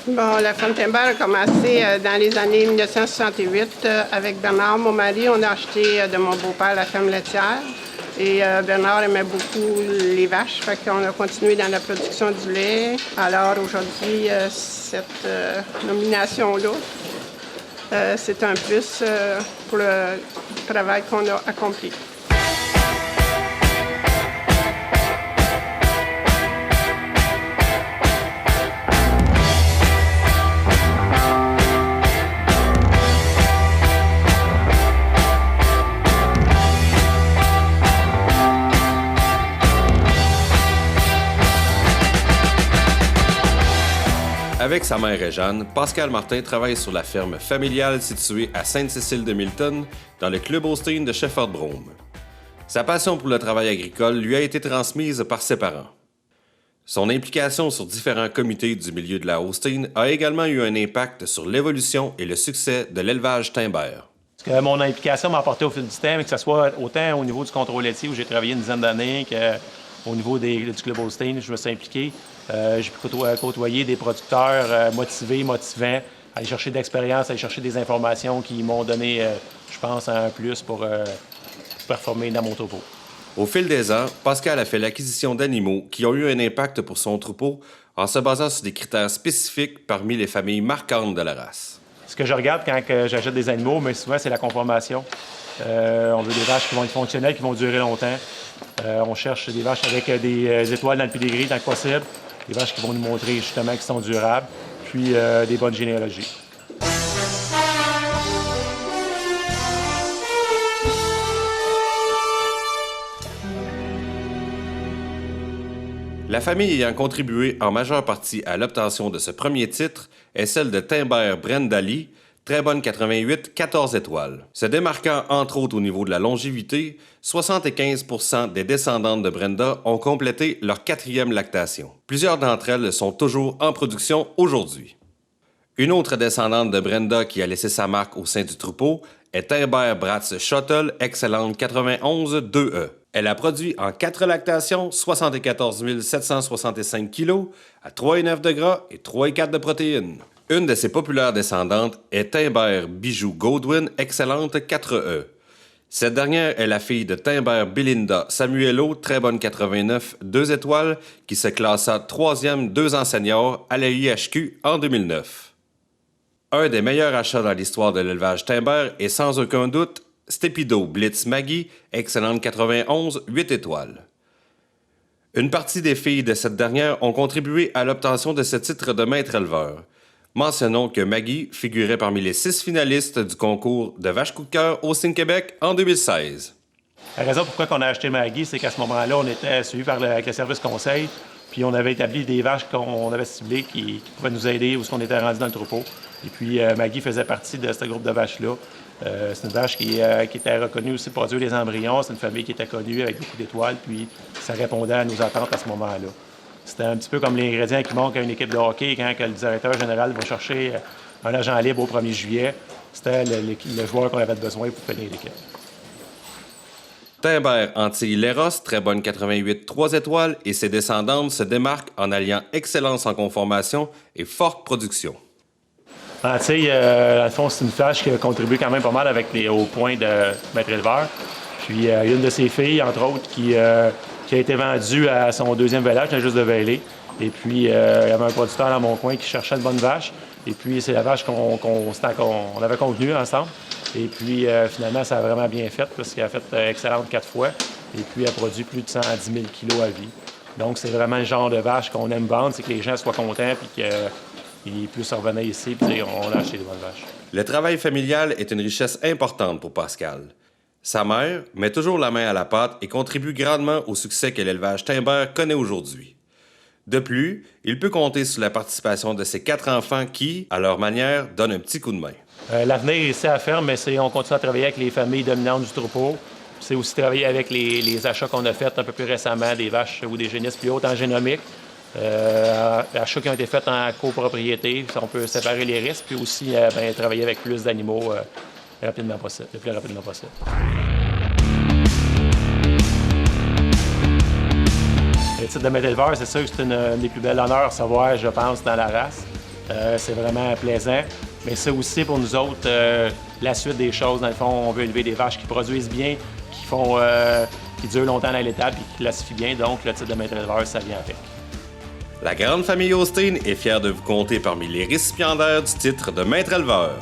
Bon, la ferme Timbert a commencé dans les années 1968 avec Bernard, mon mari. On a acheté de mon beau-père la ferme laitière. Et Bernard aimait beaucoup les vaches, fait qu'on a continué dans la production du lait. Alors aujourd'hui, cette nomination-là, c'est un plus pour le travail qu'on a accompli. Avec sa mère et Jeanne, Pascal Martin travaille sur la ferme familiale située à Sainte-Cécile-de-Milton, dans le Club Holstein de Shefford-Brome. Sa passion pour le travail agricole lui a été transmise par ses parents. Son implication sur différents comités du milieu de la Holstein a également eu un impact sur l'évolution et le succès de l'élevage Timbert. Ce que mon implication m'a apporté au fil du temps, que ce soit autant au niveau du contrôle laitier où j'ai travaillé une dizaine d'années qu'au niveau du Club Holstein, je me suis impliqué. J'ai pu côtoyer des producteurs motivants, aller chercher de l'expérience, aller chercher des informations qui m'ont donné, je pense, un plus pour performer dans mon troupeau. Au fil des ans, Pascal a fait l'acquisition d'animaux qui ont eu un impact pour son troupeau en se basant sur des critères spécifiques parmi les familles marquantes de la race. Ce que je regarde quand j'achète des animaux, mais souvent, c'est la conformation. On veut des vaches qui vont être fonctionnelles, qui vont durer longtemps. On cherche des vaches avec des étoiles dans le pédigree, tant que possible. Des vaches qui vont nous montrer justement qu'ils sont durables, puis des bonnes généalogies. La famille ayant contribué en majeure partie à l'obtention de ce premier titre est celle de Timbert Brendali, très bonne 88, 14 étoiles. Se démarquant entre autres au niveau de la longévité, 75% des descendantes de Brenda ont complété leur 4e lactation. Plusieurs d'entre elles sont toujours en production aujourd'hui. Une autre descendante de Brenda qui a laissé sa marque au sein du troupeau est Timbert Bratz Shuttle Excellente 91 2E. Elle a produit en 4 lactations 74 765 kg à 3,9 de gras et 3,4 de protéines. Une de ses populaires descendantes est Timbert Bijou Godwin Excellente 4E. Cette dernière est la fille de Timbert Belinda Samuelo, très bonne 89, 2 étoiles, qui se classa 3e 2 ans senior à la IHQ en 2009. Un des meilleurs achats dans l'histoire de l'élevage Timbert est sans aucun doute Stepido Blitz Maggie, Excellente 91, 8 étoiles. Une partie des filles de cette dernière ont contribué à l'obtention de ce titre de maître éleveur. Mentionnons que Maggie figurait parmi les 6 finalistes du concours de vache coup de cœur Holstein Québec en 2016. La raison pourquoi on a acheté Maggie, c'est qu'à ce moment-là, on était suivi avec le service conseil, puis on avait établi des vaches qu'on avait ciblées qui pouvaient nous aider où on était rendu dans le troupeau. Et puis Maggie faisait partie de ce groupe de vaches-là. C'est une vache qui était reconnue aussi pour produire des embryons. C'est une famille qui était connue avec beaucoup d'étoiles, puis ça répondait à nos attentes à ce moment-là. C'était un petit peu comme l'ingrédient qui manque à une équipe de hockey quand le directeur général va chercher un agent libre au 1er juillet. C'était le joueur qu'on avait besoin pour finir l'équipe. Timbert Antilles Léros, très bonne 88, 3 étoiles, et ses descendantes se démarquent en alliant excellence en conformation et forte production. Antilles, dans le fond, c'est une vache qui a contribué quand même pas mal au point de maître éleveur. Puis il y a une de ses filles, entre autres, qui a été vendue à son 2e village, juste de Vallée. Et puis il y avait un producteur dans mon coin qui cherchait une bonne vache. Et puis c'est la vache qu'on avait convenue ensemble. Et puis finalement, ça a vraiment bien fait parce qu'elle a fait excellente 4 fois. Et puis elle produit plus de 110 000 kilos à vie. Donc c'est vraiment le genre de vache qu'on aime vendre, c'est que les gens soient contents puis qu'ils puissent revenir ici et dire on a acheté des bonnes vaches. Le travail familial est une richesse importante pour Pascal. Sa mère met toujours la main à la pâte et contribue grandement au succès que l'élevage Timbert connaît aujourd'hui. De plus, il peut compter sur la participation de ses 4 enfants qui, à leur manière, donnent un petit coup de main. L'avenir ici à la ferme, on continue à travailler avec les familles dominantes du troupeau. C'est aussi travailler avec les achats qu'on a faits un peu plus récemment, des vaches ou des génisses plus hautes en génomique. Achats qui ont été faits en copropriété, on peut séparer les risques, puis aussi travailler avec plus d'animaux le plus rapidement possible. Le titre de maître éleveur, c'est sûr que c'est une des plus belles honneurs à recevoir, je pense, dans la race. C'est vraiment plaisant. Mais ça aussi, pour nous autres, la suite des choses, dans le fond, on veut élever des vaches qui produisent bien, qui durent longtemps à l'étable et qui classifient bien. Donc, le titre de maître éleveur, ça vient avec. La grande famille Osteen est fière de vous compter parmi les récipiendaires du titre de maître éleveur.